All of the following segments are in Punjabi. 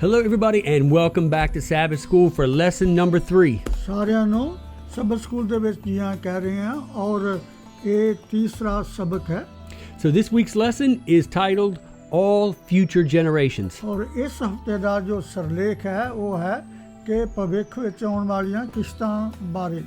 Hello everybody and welcome back to Sabbath School for lesson number 3. ਸਾਰਿਆਂ ਨੂੰ ਸਬਤ ਸਕੂਲ ਦੇ ਵਿੱਚ ਜੀ ਆਇਆਂ ਕਹਿ ਰਹੇ ਹਾਂ ਔਰ ਇਹ ਤੀਸਰਾ ਸਬਕ ਹੈ So this week's lesson is titled All Future Generations. ਔਰ ਇਸ ਹਫ਼ਤੇ ਦਾ ਜੋ ਸਰਲੇਖ ਹੈ ਉਹ ਹੈ ਕਿ ਭਵਿੱਖ ਵਿੱਚ ਆਉਣ ਵਾਲੀਆਂ ਕਿਸ਼ਤਾਂ ਬਾਰੇ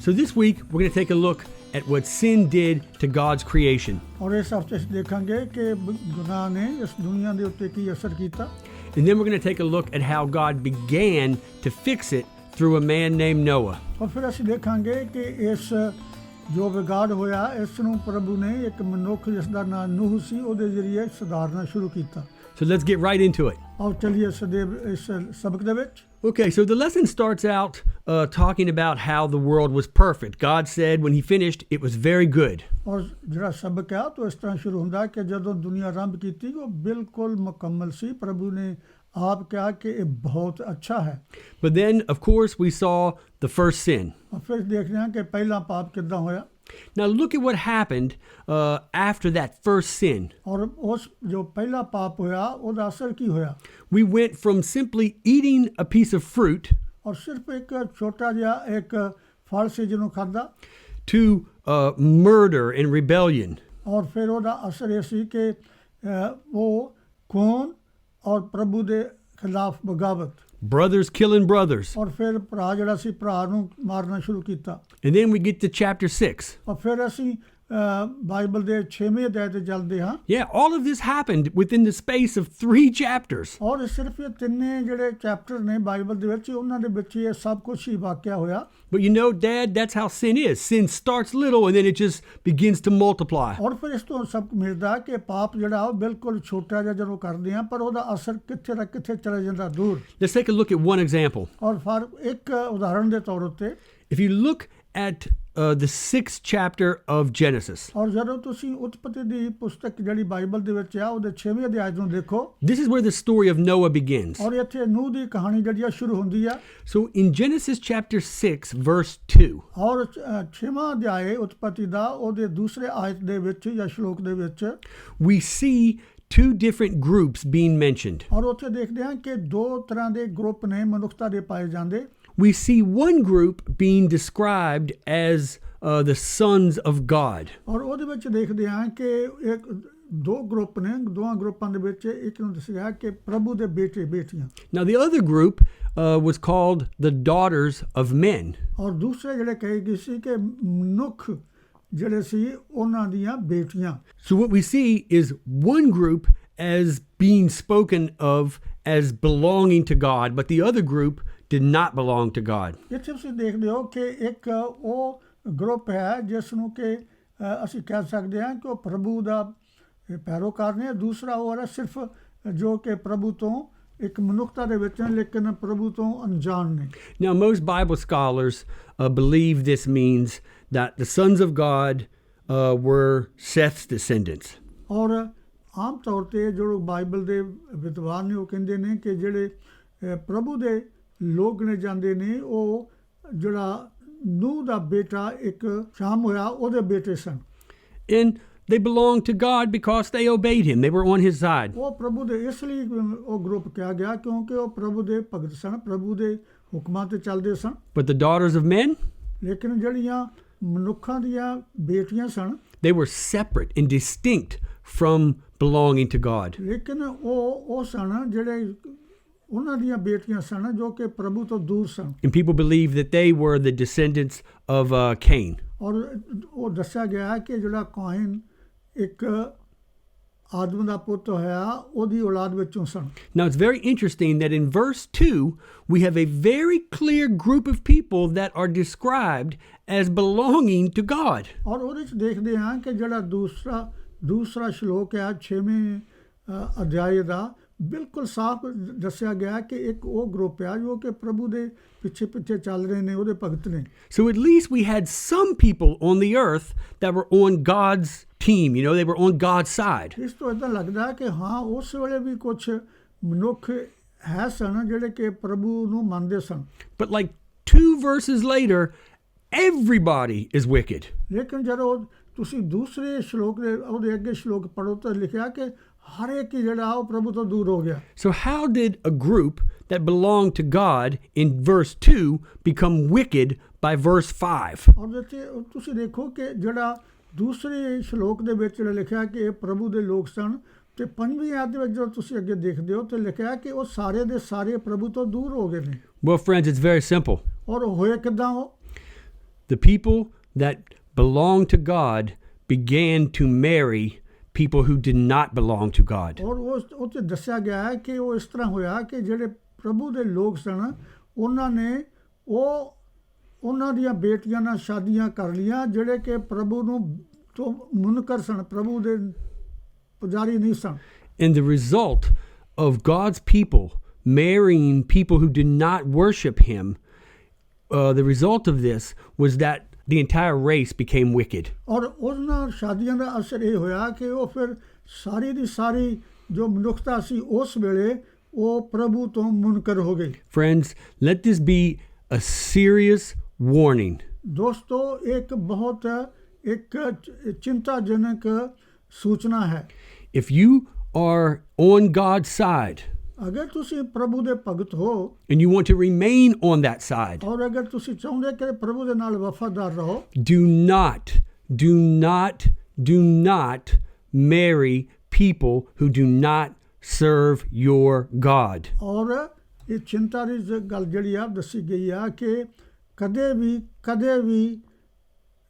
So this week we're going to take a look at what sin did to God's creation. ਔਰ ਇਸ ਹਫ਼ਤੇ ਅਸੀਂ ਦੇਖਾਂਗੇ ਕਿ ਗੁਨਾਹ ਨੇ ਇਸ ਦੁਨੀਆ ਦੇ ਉੱਤੇ ਕੀ ਅਸਰ ਕੀਤਾ And then we're going to take a look at how God began to fix it through a man named Noah. ਔਰ ਫਿਰ ਅਸੀਂ ਦੇਖਾਂਗੇ ਕਿ ਇਸ ਜੋ ਵਿਗਾੜ ਹੋਇਆ ਇਸ ਨੂੰ ਪ੍ਰਭੂ ਨੇ ਇੱਕ ਮਨੁੱਖ ਜਿਸ ਦਾ ਨਾਂ ਨੂਹ ਸੀ ਉਹਦੇ ਜ਼ਰੀਏ ਸੁਧਾਰਨਾ ਸ਼ੁਰੂ ਕੀਤਾ So let's get right into it. ਔਰ ਚਲਿਏ ਇਸ ਸਬਕ ਦੇ ਵਿੱਚ Okay, so the lesson starts out talking about how the world was perfect. God said when he finished, it was very good. ਔਰ ਜਿਹੜਾ ਸਬਕ ਹੈ ਉਹ ਇਸ ਤਰ੍ਹਾਂ ਸ਼ੁਰੂ ਹੁੰਦਾ ਕਿ ਜਦੋਂ ਦੁਨੀਆ ਆਰੰਭ ਕੀਤੀ ਉਹ ਬਿਲਕੁਲ ਮੁਕੰਮਲ ਸੀ ਪ੍ਰਭੂ ਨੇ ਆਪ ਕਿਹਾ ਕਿ ਇਹ ਬਹੁਤ ਅੱਛਾ ਹੈ But then, of course, we saw the first sin. ਔਰ ਫਿਰ ਦੇਖਦੇ ਹਾਂ ਕਿ ਪਹਿਲਾ ਪਾਪ ਕਿੱਦਾਂ ਹੋਇਆ Now look at what happened after that first sin. ਔਰ ਉਸ ਜੋ ਪਹਿਲਾ ਪਾਪ ਹੋਇਆ ਉਹਦਾ ਅਸਰ ਕੀ ਹੋਇਆ We went from simply eating a piece of fruit ਔਰ ਸਿਰਫ ਇੱਕ ਛੋਟਾ ਜਿਹਾ ਇੱਕ ਫਲ ਸੀ ਜਿਹਨੂੰ ਖਾਧਾ to murder and rebellion. ਔਰ ਫਿਰ ਉਹਦਾ ਅਸਰ ਇਹ ਸੀ ਕਿ ਉਹ ਖੂਨ ਔਰ ਪ੍ਰਭੂ ਦੇ ਖਿਲਾਫ ਬਗਾਵਤ Brothers killing brothers. ਔਰ ਫਿਰ ਭਰਾ ਜਿਹੜਾ ਸੀ ਭਰਾ ਨੂੰ ਮਾਰਨਾ ਸ਼ੁਰੂ ਕੀਤਾ And then we get to chapter 6. ਔਰ ਫਿਰ ਅਸੀਂ ਬਾਈਬਲ ਦੇ 6ਵੇਂ ਅਧਿਆਇ ਤੇ ਚੱਲਦੇ ਹਾਂ Yeah, all of this happened within the space of 3 chapters. ਔਰ ਸਿਰਫ ਇਹ ਤਿੰਨੇ ਜਿਹੜੇ ਚੈਪਟਰ ਨੇ ਬਾਈਬਲ ਦੇ ਵਿੱਚ ਉਹਨਾਂ ਦੇ ਵਿੱਚ ਇਹ ਸਭ ਕੁਝ ਹੀ ਵਾਕਿਆ ਹੋਇਆ But you know, Dad, that's how sin is. Sin starts little and then it just begins to multiply. ਔਰ ਫਿਰ ਇਸ ਤੋਂ ਸਭ ਮਿਲਦਾ ਕਿ ਪਾਪ ਜਿਹੜਾ ਉਹ ਬਿਲਕੁਲ ਛੋਟਾ ਜਿਹਾ ਜਦੋਂ ਕਰਦੇ ਆ ਪਰ ਉਹਦਾ ਅਸਰ ਕਿੱਥੇ ਦਾ ਕਿੱਥੇ ਚਲਾ ਜਾਂਦਾ ਦੂਰ Let's take a look at one example. ਔਰ ਫਿਰ ਇੱਕ ਉਦਾਹਰਣ ਦੇ ਤੌਰ ਉੱਤੇ If you look at the 6th chapter of Genesis, ਔਰ ਜਦੋਂ ਤੁਸੀਂ ਉਤਪਤੀ ਦੀ ਪੁਸਤਕ ਜਿਹੜੀ ਬਾਈਬਲ ਦੇ ਵਿੱਚ ਆ ਉਹਦੇ 6ਵੇਂ ਅਧਿਆਇ ਨੂੰ ਦੇਖੋ this is where the story of Noah begins. ਔਰ ਇੱਥੇ ਨੂਹ ਦੀ ਕਹਾਣੀ ਜਿਹੜੀ ਆ ਸ਼ੁਰੂ ਹੁੰਦੀ ਆ So in Genesis chapter 6, verse 2, ਔਰ 6ਵਾਂ ਅਧਿਆਇ ਉਤਪਤੀ ਦਾ ਉਹਦੇ ਦੂਸਰੇ ਆਇਤ ਦੇ ਵਿੱਚ ਜਾਂ ਸ਼ਲੋਕ ਦੇ ਵਿੱਚ we see two different groups being mentioned. ਔਰ ਉੱਥੇ ਦੇਖਦੇ ਹਾਂ ਕਿ ਦੋ ਤਰ੍ਹਾਂ ਦੇ ਗਰੁੱਪ ਨੇ ਮਨੁੱਖਤਾ ਦੇ ਪਾਏ ਜਾਂਦੇ We see one group being described as the sons of God. ਔਰ ਉਹਦੇ ਵਿੱਚ ਦੇਖਦੇ ਹਾਂ ਕਿ ਇੱਕ ਦੋ ਗਰੁੱਪ ਨੇ ਦੋਹਾਂ ਗਰੁੱਪਾਂ ਦੇ ਵਿੱਚ ਇੱਕ ਨੂੰ ਦੱਸਿਆ ਕਿ ਪ੍ਰਭੂ ਦੇ ਬੇਟੇ ਬੇਟੀਆਂ Now the other group was called the daughters of men. ਔਰ ਦੂਸਰੇ ਜਿਹੜੇ ਕਹੇ ਗਏ ਸੀ ਕਿ ਮਨੁੱਖ ਜਿਹੜੇ ਸੀ ਉਹਨਾਂ ਦੀਆਂ ਬੇਟੀਆਂ So what we see is one group as being spoken of as belonging to God, but the other group did not belong to God. ਇੱਥੇ ਤੁਸੀਂ ਦੇਖਦੇ ਹੋ ਕਿ ਇੱਕ ਉਹ ਗਰੁੱਪ ਹੈ ਜਿਸ ਨੂੰ ਕਿ ਅਸੀਂ ਕਹਿ ਸਕਦੇ ਹਾਂ ਕਿ ਉਹ ਪ੍ਰਭੂ ਦਾ ਪੈਰੋਕਾਰ ਨੇ ਦੂਸਰਾ ਉਹ ਹੈ ਸਿਰਫ ਜੋ ਕਿ ਪ੍ਰਭੂ ਤੋਂ ਇੱਕ ਮਨੁੱਖਤਾ ਦੇ ਵਿੱਚ ਲੇਕਿਨ ਪ੍ਰਭੂ ਤੋਂ ਅਣਜਾਣ ਨੇ Now most Bible scholars believe this means that the sons of God were Seth's descendants. ਔਰ ਆਮ ਤੌਰ ਤੇ ਜੋ ਬਾਈਬਲ ਦੇ ਵਿਦਵਾਨ ਨੇ ਉਹ ਕਹਿੰਦੇ ਨੇ ਕਿ ਜਿਹੜੇ ਪ੍ਰਭੂ ਦੇ ਲੋਕ ਨੇ ਜਾਂਦੇ ਨੇ ਉਹ ਜਿਹੜਾ ਨੂਹ ਦਾ ਬੇਟਾ ਇੱਕ ਸ਼ਾਮ ਹੋਇਆ ਉਹਦੇ ਬੇਟੇ ਸਨ And they belonged to God because they obeyed him. They were on his side. ਉਹ ਪ੍ਰਭੂ ਦੇ ਇਸ ਲਈ ਉਹ ਗਰੁੱਪ ਕਿਹਾ ਗਿਆ ਕਿਉਂਕਿ ਉਹ ਪ੍ਰਭੂ ਦੇ ਭਗਤ ਸਨ ਪ੍ਰਭੂ ਦੇ ਹੁਕਮਾਂ ਤੇ ਚੱਲਦੇ ਸਨ But the daughters of men, ਲੇਕਿਨ ਜਿਹੜੀਆਂ ਮਨੁੱਖਾਂ ਦੀਆਂ ਬੇਟੀਆਂ ਸਨ they were separate and distinct from belonging to God. ਲੇਕਿਨ ਉਹ ਸਨ ਜਿਹੜੇ ਉਹਨਾਂ ਦੀਆਂ ਬੇਟੀਆਂ ਸਨ ਜੋ ਕਿ ਪ੍ਰਭੂ ਤੋਂ ਦੂਰ ਸਨ And people believe that they were the descendants of Cain. ਔਰ ਉਹ ਦੱਸਿਆ ਗਿਆ ਕਿ ਜਿਹੜਾ ਕਾਇਨ ਇੱਕ ਆਦਮ ਦਾ ਪੁੱਤ ਹੋਇਆ ਉਹਦੀ ਔਲਾਦ ਵਿੱਚੋਂ ਸਨ Now it's very interesting that in verse 2 we have a very clear group of people that are described as belonging to God. ਔਰ ਉਹਦੇ ਵਿੱਚ ਦੇਖਦੇ ਹਾਂ ਕਿ ਜਿਹੜਾ ਦੂਸਰਾ ਸ਼ਲੋਕ ਹੈ 6ਵੇਂ ਅਧਿਆਇ ਦਾ ਬਿਲਕੁਲ ਸਾਫ਼ ਦੱਸਿਆ ਗਿਆ ਕਿ ਇੱਕ ਉਹ ਗਰੁੱਪ ਆ ਜੋ ਕਿ ਪ੍ਰਭੂ ਦੇ ਪਿੱਛੇ ਚੱਲ ਰਹੇ ਨੇ ਉਹਦੇ ਭਗਤ ਨੇ So at least we had some people on the earth that were on God's team, you know, they were on God's side. ਇਸ ਤੋਂ ਇਦਾਂ ਲੱਗਦਾ ਕਿ ਹਾਂ ਉਸ ਵੇਲੇ ਵੀ ਕੁਝ ਮਨੁੱਖ ਹੈ ਸਨ ਜਿਹੜੇ ਕਿ ਪ੍ਰਭੂ ਨੂੰ ਮੰਨਦੇ ਸਨ But like 2 verses later, everybody is wicked. ਲੇਕਿਨ ਜਦੋਂ ਤੁਸੀਂ ਦੂਸਰੇ ਸ਼ਲੋਕ ਦੇ ਉਹਦੇ ਅੱਗੇ ਸ਼ਲੋਕ ਪੜ੍ਹੋ ਤਾਂ ਲਿਖਿਆ ਕਿ ਹਰ ਇੱਕ ਹੀ ਜਿਹੜਾ ਉਹ ਪ੍ਰਭੂ ਤੋਂ ਦੂਰ ਹੋ ਗਿਆ। So how did a group that belonged to God in verse 2 become wicked by verse 5? ਔਰ ਜਿੱਥੇ ਤੁਸੀਂ ਦੇਖੋ ਕਿ ਜਿਹੜਾ ਦੂਸਰੇ ਸ਼ਲੋਕ ਦੇ ਵਿੱਚ ਲਿਖਿਆ ਕਿ ਇਹ ਪ੍ਰਭੂ ਦੇ ਲੋਕ ਸਨ, ਤੇ 5ਵੀਂ ਆਇਤ ਦੇ ਵਿੱਚ ਜਦੋਂ ਤੁਸੀਂ ਅੱਗੇ ਦੇਖਦੇ ਹੋ ਤੇ ਲਿਖਿਆ ਕਿ ਉਹ ਸਾਰੇ ਦੇ ਸਾਰੇ ਪ੍ਰਭੂ ਤੋਂ ਦੂਰ ਹੋ ਗਏ ਨੇ। Well, friends, it's very simple. ਔਰ ਹੋਏ ਕਿੱਦਾਂ ਉਹ? The people that belong to God began to marry people who did not belong to God. ਔਰ ਉਸ ਉੱਤੇ ਦੱਸਿਆ ਗਿਆ ਹੈ ਕਿ ਉਹ ਇਸ ਤਰ੍ਹਾਂ ਹੋਇਆ ਕਿ ਜਿਹੜੇ ਪ੍ਰਭੂ ਦੇ ਲੋਕ ਸਨ ਉਹਨਾਂ ਨੇ ਉਹਨਾਂ ਦੀਆਂ ਬੇਟੀਆਂ ਨਾਲ ਸ਼ਾਦੀਆਂ ਕਰ ਲੀਆਂ ਜਿਹੜੇ ਕਿ ਪ੍ਰਭੂ ਨੂੰ ਤੋਂ ਮੁਨਕਰ ਸਨ, ਪ੍ਰਭੂ ਦੇ ਪੁਜਾਰੀ ਨਹੀਂ ਸਨ। And the result of God's people marrying people who did not worship him, the result of this was that the entire race became wicked. ਔਰ ਉਹਨਾਂ ਸ਼ਾਦੀਆਂ ਦਾ ਅਸਰ ਇਹ ਹੋਇਆ ਕਿ ਉਹ ਫਿਰ ਸਾਰੀ ਦੀ ਸਾਰੀ ਜੋ ਮਨੁੱਖਤਾ ਸੀ ਉਸ ਵੇਲੇ ਉਹ ਪ੍ਰਭੂ ਤੋਂ ਮੁਨਕਰ ਹੋ ਗਈ। Friends, let this be a serious warning. ਦੋਸਤੋ ਇੱਕ ਬਹੁਤ ਇੱਕ ਚਿੰਤਾਜਨਕ ਸੂਚਨਾ ਹੈ। If you are on God's side ਅਗਰ ਤੁਸੀਂ ਪ੍ਰਭੂ ਦੇ ਭਗਤ ਹੋ and you want to remain on that side, ਔਰ ਅਗਰ ਤੁਸੀਂ ਚਾਹੁੰਦੇ ਕਿ ਪ੍ਰਭੂ ਦੇ ਨਾਲ ਵਫਾਦਾਰ ਰਹੋ, do not marry people who do not serve your God. ਔਰ ਇਹ ਚਿੰਤਾ ਦੀ ਗੱਲ ਜਿਹੜੀ ਆ ਦੱਸੀ ਗਈ ਆ ਕਿ ਕਦੇ ਵੀ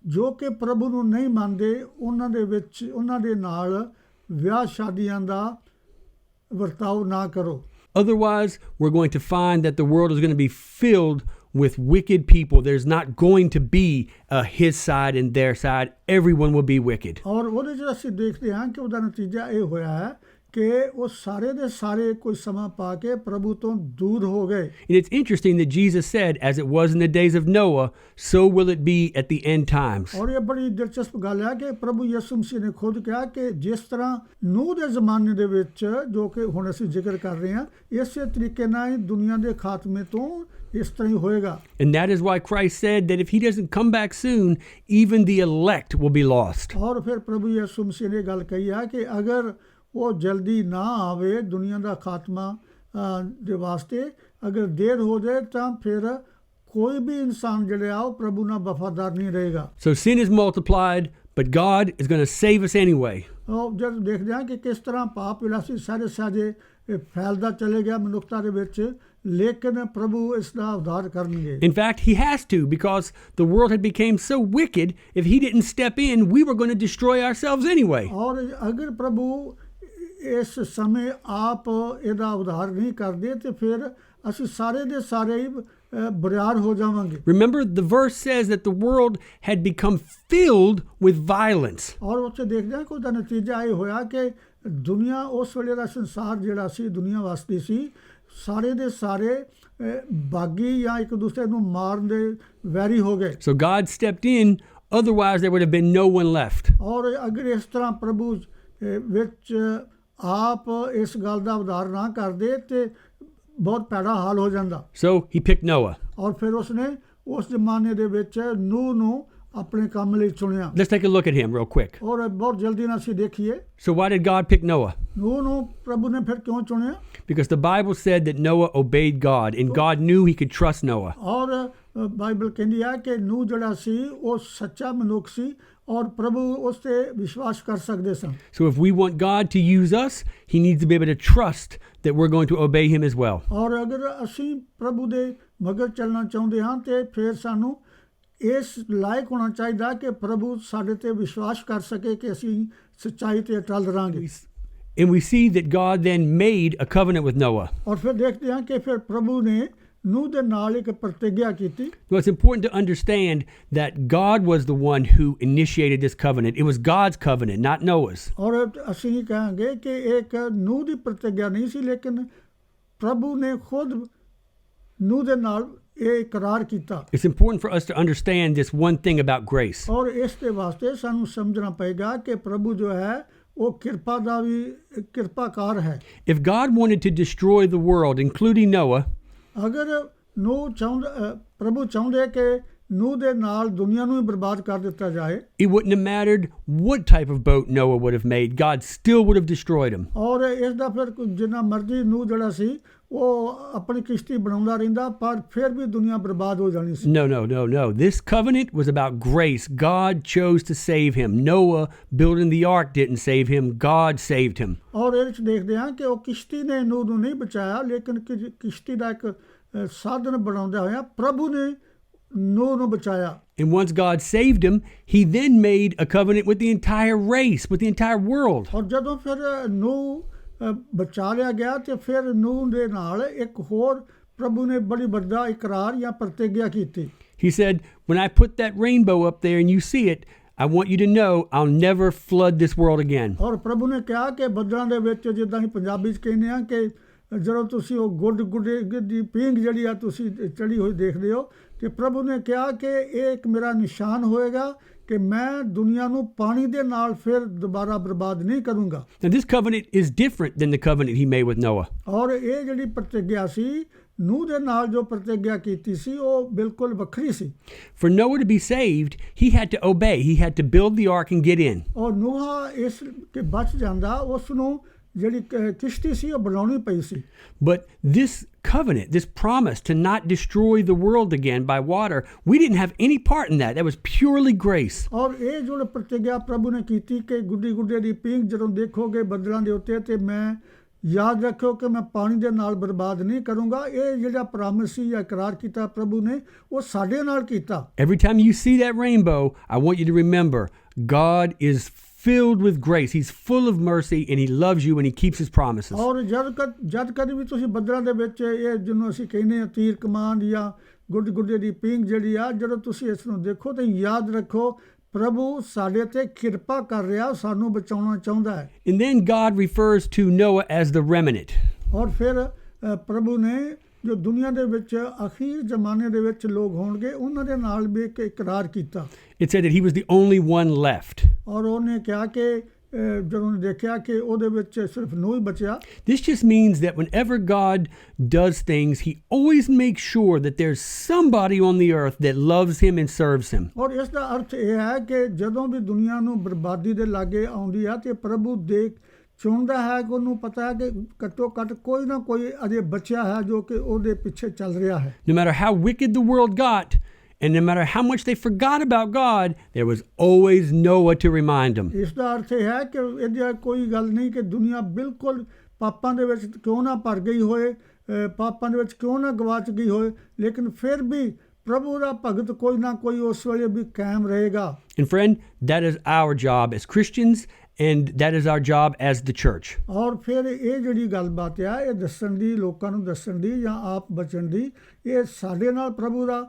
ਜੋ ਕਿ ਪ੍ਰਭੂ ਨੂੰ ਨਹੀਂ ਮੰਨਦੇ ਉਹਨਾਂ ਦੇ ਵਿੱਚ ਉਹਨਾਂ ਦੇ ਨਾਲ ਵਿਆਹ ਸ਼ਾਦੀਆਂ ਦਾ ਵਰਤਾਓ ਨਾ ਕਰੋ। Otherwise, we're going to find that the world is going to be filled with wicked people. There's not going to be his side and their side. Everyone will be wicked. ਔਰ ਉਹਦੇ 'ਚ ਅਸੀਂ ਦੇਖਦੇ ਹਾਂ ਕਿ ਉਹਦਾ ਨਤੀਜਾ ਇਹ ਹੋਇਆ ਹੈ ਕਿ ਉਹ ਸਾਰੇ ਦੇ ਸਾਰੇ ਕੋਈ ਸਮਾਂ ਪਾ ਕੇ ਪ੍ਰਭੂ ਤੋਂ ਦੂਰ ਹੋ ਗਏ। And it's interesting that Jesus said, as it was in the days of Noah, so will it be at the end times. ਔਰ ਇਹ ਬੜੀ ਦਿਲਚਸਪ ਗੱਲ ਹੈ ਕਿ ਪ੍ਰਭੂ ਯਿਸੂ ਮਸੀਹ ਨੇ ਖੁਦ ਕਿਹਾ ਕਿ ਜਿਸ ਤਰ੍ਹਾਂ ਨੂਹ ਦੇ ਜ਼ਮਾਨੇ ਦੇ ਵਿੱਚ ਜੋ ਕਿ ਹੁਣ ਅਸੀਂ ਜ਼ਿਕਰ ਕਰ ਰਹੇ ਹਾਂ, ਇਸੇ ਤਰੀਕੇ ਨਾਲ ਹੀ ਦੁਨੀਆ ਦੇ ਖਾਤਮੇ ਤੋਂ ਇਸ ਤਰ੍ਹਾਂ ਹੀ ਹੋਏਗਾ। And that is why Christ said that if he doesn't come back soon, even the elect will be lost. ਔਰ ਫਿਰ ਪ੍ਰਭੂ ਯਿਸੂ ਮਸੀਹ ਨੇ ਗੱਲ ਕਹੀ ਹੈ ਕਿ ਅਗਰ ਉਹ ਜਲਦੀ ਨਾ ਆਵੇ ਦੁਨੀਆ ਦਾ ਖਾਤਮਾ ਦੇ ਵਾਸਤੇ, ਅਗਰ ਦੇਰ ਹੋ ਜਾਏ ਤਾਂ ਫਿਰ ਕੋਈ ਵੀ ਇਨਸਾਨ ਜਿਹੜਾ ਉਹ ਪ੍ਰਭੂ ਨਾਲ ਵਫਾਦਾਰ ਨਹੀਂ ਰਹੇਗਾ। So sin is multiplied, but God is going to save us anyway. ਉਹ ਜਦ ਦੇਖਦੇ ਹਾਂ ਕਿ ਕਿਸ ਤਰ੍ਹਾਂ ਪਾਪ ਜਿਹੜਾ ਸੀ ਸਾਰੇ ਸਾਜੇ ਫੈਲਦਾ ਚਲੇ ਗਿਆ ਮਨੁੱਖਤਾ ਦੇ ਵਿੱਚ, ਲੇਕਿਨ ਪ੍ਰਭੂ ਇਸ ਦਾ ਉਧਾਰ ਕਰਨਗੇ। In fact, he has to, because the world had become so wicked, if he didn't step in, we were going to destroy ourselves anyway. ਔਰ ਅਗਰ ਪ੍ਰਭੂ ਇਸ ਸਮੇਂ ਆਪ ਇਹਦਾ ਉਧਾਰ ਨਹੀਂ ਕਰਦੇ ਤੇ ਫਿਰ ਅਸੀਂ ਸਾਰੇ ਦੇ ਸਾਰੇ ਹੀ ਬੁਰਿਆਰ ਹੋ ਜਾਵਾਂਗੇ। Remember, the verse says that the world had become filled with violence. ਔਰ ਉੱਥੇ ਦੇਖਦੇ ਹਾਂ ਕਿ ਉਹਦਾ ਨਤੀਜਾ ਇਹ ਹੋਇਆ ਕਿ ਦੁਨੀਆ ਉਸ ਵੇਲੇ ਦਾ ਸੰਸਾਰ ਜਿਹੜਾ ਸੀ ਦੁਨੀਆ ਵਾਸਤੇ ਸੀ, ਸਾਰੇ ਦੇ ਸਾਰੇ ਬਾਗੀ ਜਾਂ ਇੱਕ ਦੂਸਰੇ ਨੂੰ ਮਾਰਨ ਦੇ ਵੈਰੀ ਹੋ ਗਏ। So God stepped in, otherwise there would have been no one left. ਔਰ ਅਗਰ ਇਸ ਤਰ੍ਹਾਂ ਪ੍ਰਭੂ ਵਿੱਚ ਆਪ ਇਸ ਗੱਲ ਦਾ ਉਧਾਰ ਨਾ ਕਰਦੇ ਤੇ ਬਹੁਤ ਭੈੜਾ ਹਾਲ ਹੋ ਜਾਂਦਾ। So he picked Noah. ਔਰ ਫਿਰ ਉਸਨੇ ਉਸ ਜ਼ਮਾਨੇ ਦੇ ਵਿੱਚ ਨੂਹ ਨੂੰ ਆਪਣੇ ਕੰਮ ਲਈ ਚੁਣਿਆ। Let's take a look at him real quick. ਔਰ ਬਹੁਤ ਜਲਦੀ ਨਾਲ ਅਸੀਂ ਦੇਖੀਏ So why did God pick Noah? ਨੂਹ ਨੂੰ ਪ੍ਰਭੂ ਨੇ ਫਿਰ ਕਿਉਂ ਚੁਣਿਆ? Because the Bible said that Noah obeyed God, and God knew he could trust Noah. ਔਰ ਬਾਈਬਲ ਕਹਿੰਦੀ ਹੈ ਕਿ ਨੂਹ ਜਿਹੜਾ ਸੀ ਉਹ ਸੱਚਾ ਮਨੁੱਖ ਸੀ ਔਰ ਪ੍ਰਭੂ ਉਸ ਤੇ ਵਿਸ਼ਵਾਸ ਕਰ ਸਕਦੇ ਸਨ। So if we want God to use us, he needs to be able to trust that we're going to obey him as well. ਔਰ ਅਗਰ ਅਸੀਂ ਪ੍ਰਭੂ ਦੇ ਮਗਰ ਚੱਲਣਾ ਚਾਹੁੰਦੇ ਹਾਂ ਤੇ ਫਿਰ ਸਾਨੂੰ ਇਸ ਲਾਇਕ ਹੋਣਾ ਚਾਹੀਦਾ ਕਿ ਪ੍ਰਭੂ ਸਾਡੇ ਤੇ ਵਿਸ਼ਵਾਸ ਕਰ ਸਕੇ ਕਿ ਅਸੀਂ ਸੱਚਾਈ ਤੇ ਅਟਲ ਰਹਾਂਗੇ। And we see that God then made a covenant with Noah. ਔਰ ਫਿਰ ਦੇਖਦੇ ਹਾਂ ਕਿ ਫਿਰ ਪ੍ਰਭੂ ਨੇ ਨੂਹ ਦੇ ਨਾਲ ਇੱਕ ਪ੍ਰਤਿਗਿਆ ਕੀਤੀ। Well, it's important to understand that God was the one who initiated this covenant. It was God's covenant, not Noah's. ਔਰ ਅਸੀਂ ਕਹਾਂਗੇ ਕਿ ਇੱਕ ਨੂਹ ਦੀ ਪ੍ਰਤਿਗਿਆ ਨਹੀਂ ਸੀ, ਲੇਕਿਨ ਪ੍ਰਭੂ ਨੇ ਖੁਦ ਨੂਹ ਦੇ ਨਾਲ ਇਹ ਇਕਰਾਰ ਕੀਤਾ। It's important for us to understand this one thing about grace. ਔਰ ਇਸ ਦੇ ਵਾਸਤੇ ਸਾਨੂੰ ਸਮਝਣਾ ਪਏਗਾ ਕਿ ਪ੍ਰਭੂ ਜੋ ਹੈ ਉਹ ਕਿਰਪਾ ਦਾ ਵੀ ਕਿਰਪਾਕਾਰ ਹੈ। If God wanted to destroy the world, including Noah, ਅਗਰ ਨੂਹ ਪ੍ਰਭੂ ਚਾਹੁੰਦੇ ਕਿ ਨੂਹ ਦੇ ਨਾਲ ਦੁਨੀਆ ਨੂੰ ਹੀ ਬਰਬਾਦ ਕਰ ਦਿੱਤਾ ਜਾਏ, it wouldn't have mattered what type of boat Noah would have made. God still would have destroyed him. ਔਰ ਇਸ ਦਾ ਫਿਰ ਜਿੰਨਾ ਮਰਜ਼ੀ ਨੂਹ ਜਿਹੜਾ ਸੀ ਉਹ ਆਪਣੀ ਕਿਸ਼ਤੀ ਬਣਾਉਂਦਾ ਰਹਿੰਦਾ, ਪਰ ਫਿਰ ਵੀ ਦੁਨੀਆ ਬਰਬਾਦ ਹੋ ਜਾਣੀ ਸੀ। No. This covenant was about grace. God chose to save him. Noah building the ark didn't save him. God saved him. ਔਰ ਇਹਦੇ ਵਿੱਚ ਦੇਖਦੇ ਹਾਂ ਕਿ ਉਹ ਕਿਸ਼ਤੀ ਨੇ ਨੂਹ ਨੂੰ ਨਹੀਂ ਬਚਾਇਆ, ਲੇਕਿਨ ਕਿਸ਼ਤੀ ਦਾ ਇੱਕ ਸਾਧਨ ਬਣਾਉਂਦਾ ਹੋਇਆ ਪ੍ਰਭੂ ਨੇ ਨੂਹ ਨੂੰ ਬਚਾਇਆ। And once God saved him, he then made a covenant with the entire race, with the entire world. ਔਰ ਜਦੋਂ ਫਿਰ ਨੂਹ ਬਚਾ ਲਿਆ ਗਿਆ ਤੇ ਫਿਰ ਨੂਹ ਦੇ ਨਾਲ ਇੱਕ ਹੋਰ ਪ੍ਰਭੂ ਨੇ ਬੜੀ ਵੱਡਾ ਇਕਰਾਰ ਜਾਂ ਪ੍ਰਤਿਗਿਆ ਕੀਤੀ। He said, when I put that rainbow up there and you see it, I want you to know I'll never flood this world again. ਔਰ ਪ੍ਰਭੂ ਨੇ ਕਿਹਾ ਕਿ ਬੱਦਲਾਂ ਦੇ ਵਿੱਚ, ਜਿੱਦਾਂ ਅਸੀਂ ਪੰਜਾਬੀ 'ਚ ਕਹਿੰਦੇ ਹਾਂ ਕਿ ਜਦੋਂ ਤੁਸੀਂ ਉਹ ਗੁੱਡੇ ਦੀ ਪੀਂਘ ਜਿਹੜੀ ਆ ਤੁਸੀਂ ਚੜੀ ਹੋਈ ਦੇਖਦੇ ਹੋ, ਤੇ ਪ੍ਰਭੂ ਨੇ ਕਿਹਾ ਕਿ ਇਹ ਇੱਕ ਮੇਰਾ ਨਿਸ਼ਾਨ ਹੋਏਗਾ ਕਿ ਮੈਂ ਦੁਨੀਆ ਨੂੰ ਪਾਣੀ ਦੇ ਨਾਲ ਫਿਰ ਦੁਬਾਰਾ ਬਰਬਾਦ ਨਹੀਂ ਕਰੂੰਗਾ। Now this covenant is different than the covenant he made with Noah. ਔਰ ਇਹ ਜਿਹੜੀ ਪ੍ਰਤਿਗਿਆ ਸੀ ਨੂਹ ਦੇ ਨਾਲ ਜੋ ਪ੍ਰਤਿਗਿਆ ਕੀਤੀ ਸੀ ਉਹ ਬਿਲਕੁਲ ਵੱਖਰੀ ਸੀ। For Noah to be saved, he had to obey. He had to build the ark and get in. ਔਰ ਨੂਹ ਇਸ ਕੇ ਬਚ ਜਾਂਦਾ, ਉਸ ਨੂੰ ਜਿਹੜੀ ਕਿਸ਼ਤੀ ਸੀ ਉਹ ਬਣਾਉਣੀ ਪਈ ਸੀ। But this covenant, this promise to not destroy the world again by water, we didn't have any part in that. That was purely grace. ਔਰ ਇਹ ਜੋ ਪ੍ਰਤਿਗਿਆ ਪ੍ਰਭੂ ਨੇ ਕੀਤੀ ਕਿ ਗੁੱਡੇ ਦੀ ਪੀਂਘ ਜਦੋਂ ਦੇਖੋਗੇ ਬੱਦਲਾਂ ਦੇ ਉੱਤੇ, ਤੇ ਮੈਂ ਯਾਦ ਰੱਖਿਓ ਕਿ ਮੈਂ ਪਾਣੀ ਦੇ ਨਾਲ ਬਰਬਾਦ ਨਹੀਂ ਕਰੂੰਗਾ, ਇਹ ਜਿਹੜਾ ਪ੍ਰਾਮਿਸ ਸੀ ਜਾਂ ਇਕਰਾਰ ਕੀਤਾ ਪ੍ਰਭੂ ਨੇ ਉਹ ਸਾਡੇ ਨਾਲ ਕੀਤਾ। Every time you see that rainbow, I want you to remember God is filled with grace. He's full of mercy and he loves you and he keeps his promises. ਔਰ ਜਦ ਕਦੇ ਵੀ ਤੁਸੀਂ ਬੱਦਲਾਂ ਦੇ ਵਿੱਚ ਇਹ ਜਿਹਨੂੰ ਅਸੀਂ ਕਹਿੰਦੇ ਹਾਂ ਤੀਰ ਕਮਾਨ ਜਾਂ ਗੁੱਡੇ ਦੀ ਪੀਂਘ ਜਿਹੜੀ ਆ, ਜਦੋਂ ਤੁਸੀਂ ਇਸ ਨੂੰ ਦੇਖੋ ਤਾਂ ਯਾਦ ਰੱਖੋ ਪ੍ਰਭੂ ਸਾਡੇ ਤੇ ਕਿਰਪਾ ਕਰ ਰਿਹਾ, ਸਾਨੂੰ ਬਚਾਉਣਾ ਚਾਹੁੰਦਾ ਹੈ। And then God refers to Noah as the remnant. ਔਰ ਫਿਰ ਪ੍ਰਭੂ ਨੇ ਜੋ ਦੁਨੀਆ ਦੇ ਵਿੱਚ ਅਖੀਰ ਜ਼ਮਾਨੇ ਦੇ ਵਿੱਚ ਲੋਕ ਹੋਣਗੇ ਉਹਨਾਂ ਦੇ ਨਾਲ ਵੀ ਇੱਕ ਇਕਰਾਰ ਕੀਤਾ। It said that he was the only one left. ਔਰ ਉਹਨੇ ਕਿਹਾ ਕਿ ਜਦੋਂ ਉਹਨੇ ਦੇਖਿਆ ਕਿ ਉਹਦੇ ਵਿੱਚ ਸਿਰਫ ਨੂਹ ਹੀ ਬਚਿਆ। This just means that whenever God does things, he always makes sure that there's somebody on the earth that loves him and serves him. ਔਰ ਇਸ ਦਾ ਅਰਥ ਇਹ ਹੈ ਕਿ ਜਦੋਂ ਵੀ ਦੁਨੀਆ ਨੂੰ ਬਰਬਾਦੀ ਦੇ ਲਾਗੇ ਆਉਂਦੀ ਆ ਤੇ ਪ੍ਰਭੂ ਚੁਣਦਾ ਹੈ ਕਿ ਉਹਨੂੰ ਪਤਾ ਹੈ ਕਿ ਘੱਟੋ ਘੱਟ ਕੋਈ ਨਾ ਕੋਈ ਅਜੇ ਬਚਿਆ ਹੈ ਜੋ ਕਿ ਉਹਦੇ ਪਿੱਛੇ ਚੱਲ ਰਿਹਾ ਹੈ। No matter how wicked the world got, and no matter how much they forgot about God, there was always Noah to remind them. ਇਸ ਦਾ ਅਰਥ ਇਹ ਹੈ ਕਿ ਇਹਦੀ ਕੋਈ ਗੱਲ ਨਹੀਂ ਕਿ ਦੁਨੀਆ ਬਿਲਕੁਲ ਪਾਪਾਂ ਦੇ ਵਿੱਚ ਕਿਉਂ ਨਾ ਭਰ ਗਈ ਹੋਏ, ਪਾਪਾਂ ਦੇ ਵਿੱਚ ਕਿਉਂ ਨਾ ਗਵਾਚ ਗਈ ਹੋਏ, ਲੇਕਿਨ ਫਿਰ ਵੀ ਪ੍ਰਭੂ ਦਾ ਭਗਤ ਕੋਈ ਨਾ ਕੋਈ ਉਸ ਵੇਲੇ ਵੀ ਕਾਇਮ ਰਹੇਗਾ। And friend, that is our job as Christians, and that is our job as the church. ਔਰ ਫਿਰ ਇਹ ਜਿਹੜੀ ਗੱਲਬਾਤ ਆ ਇਹ ਦੱਸਣ ਦੀ, ਲੋਕਾਂ ਨੂੰ ਦੱਸਣ ਦੀ ਜਾਂ ਆਪ ਬਚਣ ਦੀ, ਇਹ ਸਾਡੇ ਨਾਲ ਪ੍ਰਭੂ ਦਾ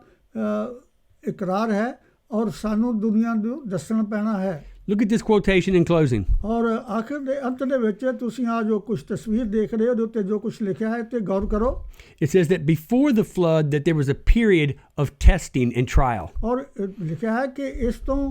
ਇਕਰਾਰ ਹੈ ਔਰ ਸਾਨੂੰ ਦੁਨੀਆ ਨੂੰ ਦੱਸਣਾ ਪੈਣਾ ਹੈ। Look at this quotation in closing. ਔਰ ਆਖਿਰ ਦੇ ਅੰਤ ਦੇ ਵਿੱਚ ਤੁਸੀਂ ਆ ਜੋ ਕੁਝ ਤਸਵੀਰ ਦੇਖ ਰਹੇ ਹੋ ਉਹਦੇ ਉੱਤੇ ਜੋ ਕੁਝ ਲਿਖਿਆ ਹੈ ਤੇ ਗੌਰ ਕਰੋ। It says that before the flood that there was a period of testing and trial. ਔਰ ਲਿਖਿਆ ਹੈ ਕਿ ਇਸ ਤੋਂ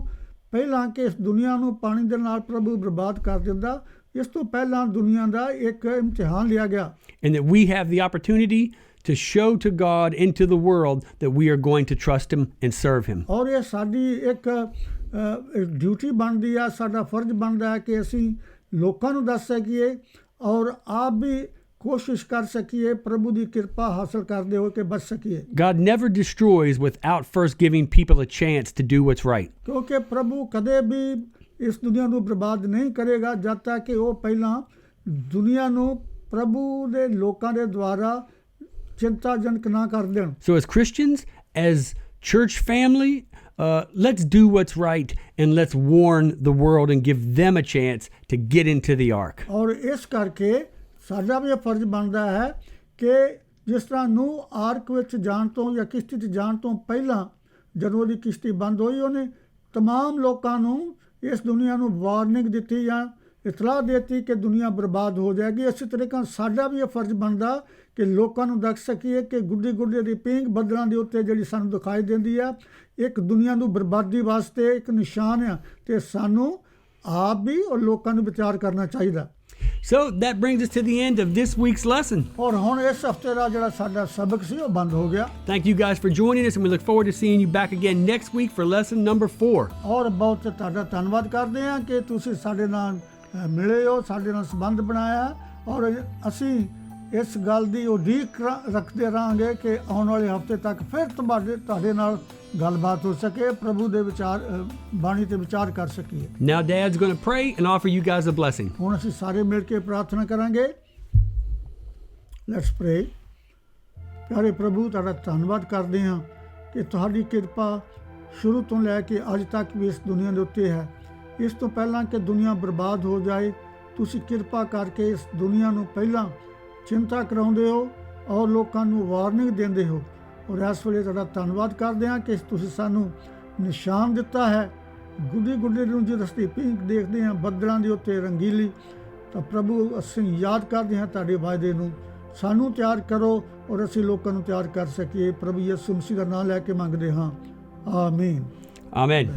ਪਹਿਲਾਂ ਕਿ ਇਸ ਦੁਨੀਆ ਨੂੰ ਪਾਣੀ ਦੇ ਨਾਲ ਪ੍ਰਭੂ ਬਰਬਾਦ ਕਰ ਦਿੰਦਾ, ਇਸ ਤੋਂ ਪਹਿਲਾਂ ਦੁਨੀਆ ਦਾ ਇੱਕ ਇਮਤਿਹਾਨ ਲਿਆ ਗਿਆ। And that we have the opportunity to show to God and to the world that we are going to trust him and serve him. ਔਰ ਇਹ ਸਾਡੀ ਇੱਕ ਡਿਊਟੀ ਬਣਦੀ ਆ, ਸਾਡਾ ਫਰਜ਼ ਬਣਦਾ ਹੈ ਕਿ ਅਸੀਂ ਲੋਕਾਂ ਨੂੰ ਦੱਸ ਸਕੀਏ ਔਰ ਆਪ ਵੀ ਕੋਸ਼ਿਸ਼ ਕਰ ਸਕੀਏ ਪ੍ਰਭੂ ਦੀ ਕਿਰਪਾ ਹਾਸਲ ਕਰਦੇ ਹੋਏ ਕਿ ਬਚ ਸਕੀਏ। God never destroys without first giving people a chance to do what's right. ਕਿਉਂਕਿ ਪ੍ਰਭੂ ਕਦੇ ਵੀ ਇਸ ਦੁਨੀਆ ਨੂੰ ਬਰਬਾਦ ਨਹੀਂ ਕਰੇਗਾ ਜਦ ਤੱਕ ਕਿ ਉਹ ਪਹਿਲਾਂ ਦੁਨੀਆ ਨੂੰ ਪ੍ਰਭੂ ਦੇ ਲੋਕਾਂ ਦੇ ਦੁਆਰਾ ਚਿੰਤਾਜਨਕ ਨਾ ਕਰ ਦੇਣ। So as Christians, as church family, let's do what's right and let's warn the world and give them a chance to get into the ark. ਔਰ ਇਸ ਕਰਕੇ ਸਾਡਾ ਵੀ ਇਹ ਫਰਜ਼ ਬਣਦਾ ਹੈ ਕਿ ਜਿਸ ਤਰ੍ਹਾਂ ਨੂਹ ਆਰਕ ਵਿੱਚ ਜਾਣ ਤੋਂ ਜਾਂ ਕਿਸ਼ਤੀ 'ਚ ਜਾਣ ਤੋਂ ਪਹਿਲਾਂ ਜਦੋਂ ਉਹਦੀ ਕਿਸ਼ਤੀ ਬੰਦ ਹੋਈ, ਉਹਨੇ ਤਮਾਮ ਲੋਕਾਂ ਨੂੰ ਇਸ ਦੁਨੀਆ ਨੂੰ ਵਾਰਨਿੰਗ ਦਿੱਤੀ ਜਾਂ ਇਤਲਾਹ ਦਿੱਤੀ ਕਿ ਦੁਨੀਆ ਬਰਬਾਦ ਹੋ ਜਾਏਗੀ। ਇਸੇ ਤਰੀਕੇ ਸਾਡਾ ਵੀ ਇਹ ਫਰਜ਼ ਬਣਦਾ ਕਿ ਲੋਕਾਂ ਨੂੰ ਦੱਸ ਸਕੀਏ ਕਿ ਗੁੱਡੇ ਦੀ ਪੀਂਘ ਬੱਦਲਾਂ ਦੇ ਉੱਤੇ ਜਿਹੜੀ ਸਾਨੂੰ ਦਿਖਾਈ ਦਿੰਦੀ ਆ ਇੱਕ ਦੁਨੀਆ ਨੂੰ ਬਰਬਾਦੀ ਵਾਸਤੇ ਇੱਕ ਨਿਸ਼ਾਨ ਆ, ਤੇ ਸਾਨੂੰ ਆਪ ਵੀ ਔਰ ਲੋਕਾਂ ਨੂੰ ਵਿਚਾਰ ਕਰਨਾ ਚਾਹੀਦਾ। So that brings us to the end of this week's lesson. ਔਰ ਹੁਣ ਇਸ ਹਫਤੇ ਦਾ ਜਿਹੜਾ ਸਾਡਾ ਸਬਕ ਸੀ ਉਹ ਬੰਦ ਹੋ ਗਿਆ। Thank you guys for joining us, and we look forward to seeing you back again next week for lesson number 4. ਔਰ ਬਹੁਤ ਤੁਹਾਡਾ ਧੰਨਵਾਦ ਕਰਦੇ ਹਾਂ ਕਿ ਤੁਸੀਂ ਸਾਡੇ ਨਾਲ ਮਿਲੇ ਹੋ, ਸਾਡੇ ਨਾਲ ਸੰਬੰਧ ਬਣਾਇਆ, ਔਰ ਅਸੀਂ ਇਸ ਗੱਲ ਦੀ ਉਡੀਕ ਰੱਖਦੇ ਰਹਾਂਗੇ ਕਿ ਆਉਣ ਵਾਲੇ ਹਫਤੇ ਤੱਕ ਫਿਰ ਤੁਹਾਡੇ ਨਾਲ ਗੱਲਬਾਤ ਹੋ ਸਕੇ, ਪ੍ਰਭੂ ਦੇ ਵਿਚਾਰ ਬਾਣੀ ਤੇ ਵਿਚਾਰ ਕਰ ਸਕੀਏ। Now Dad's going to pray and offer you guys a blessing. ਹੁਣ ਅਸੀਂ ਸਾਰੇ ਮਿਲ ਕੇ ਪ੍ਰਾਰਥਨਾ ਕਰਾਂਗੇ। ਲੈਟਸ ਪ੍ਰੇ। ਪਿਆਰੇ ਪ੍ਰਭੂ, ਤੁਹਾਡਾ ਧੰਨਵਾਦ ਕਰਦੇ ਹਾਂ ਕਿ ਤੁਹਾਡੀ ਕਿਰਪਾ ਸ਼ੁਰੂ ਤੋਂ ਲੈ ਕੇ ਅੱਜ ਤੱਕ ਵੀ ਇਸ ਦੁਨੀਆ ਦੇ ਉੱਤੇ ਹੈ। ਇਸ ਤੋਂ ਪਹਿਲਾਂ ਕਿ ਦੁਨੀਆ ਬਰਬਾਦ ਹੋ ਜਾਏ, ਤੁਸੀਂ ਕਿਰਪਾ ਕਰਕੇ ਇਸ ਦੁਨੀਆ ਨੂੰ ਪਹਿਲਾਂ ਚਿੰਤਾ ਕਰਾਉਂਦੇ ਹੋ ਔਰ ਲੋਕਾਂ ਨੂੰ ਵਾਰਨਿੰਗ ਦਿੰਦੇ ਹੋ। ਔਰ ਇਸ ਵੇਲੇ ਤੁਹਾਡਾ ਧੰਨਵਾਦ ਕਰਦੇ ਹਾਂ ਕਿ ਤੁਸੀਂ ਸਾਨੂੰ ਨਿਸ਼ਾਨ ਦਿੱਤਾ ਹੈ। ਗੁੱਡੀ ਗੁੱਡੀ ਨੂੰ ਜਦੋਂ ਅਸੀਂ ਪਿੰਕ ਦੇਖਦੇ ਹਾਂ ਬੱਦਲਾਂ ਦੇ ਉੱਤੇ ਰੰਗੀਲੀ, ਤਾਂ ਪ੍ਰਭੂ ਅਸੀਂ ਯਾਦ ਕਰਦੇ ਹਾਂ ਤੁਹਾਡੇ ਵਾਅਦੇ ਨੂੰ। ਸਾਨੂੰ ਤਿਆਰ ਕਰੋ ਔਰ ਅਸੀਂ ਲੋਕਾਂ ਨੂੰ ਤਿਆਰ ਕਰ ਸਕੀਏ। ਪ੍ਰਭੂ ਯਿਸੂ ਮਸੀਹ ਦਾ ਨਾਮ ਲੈ ਕੇ ਮੰਗਦੇ ਹਾਂ, ਆਮੀਨ। Amen.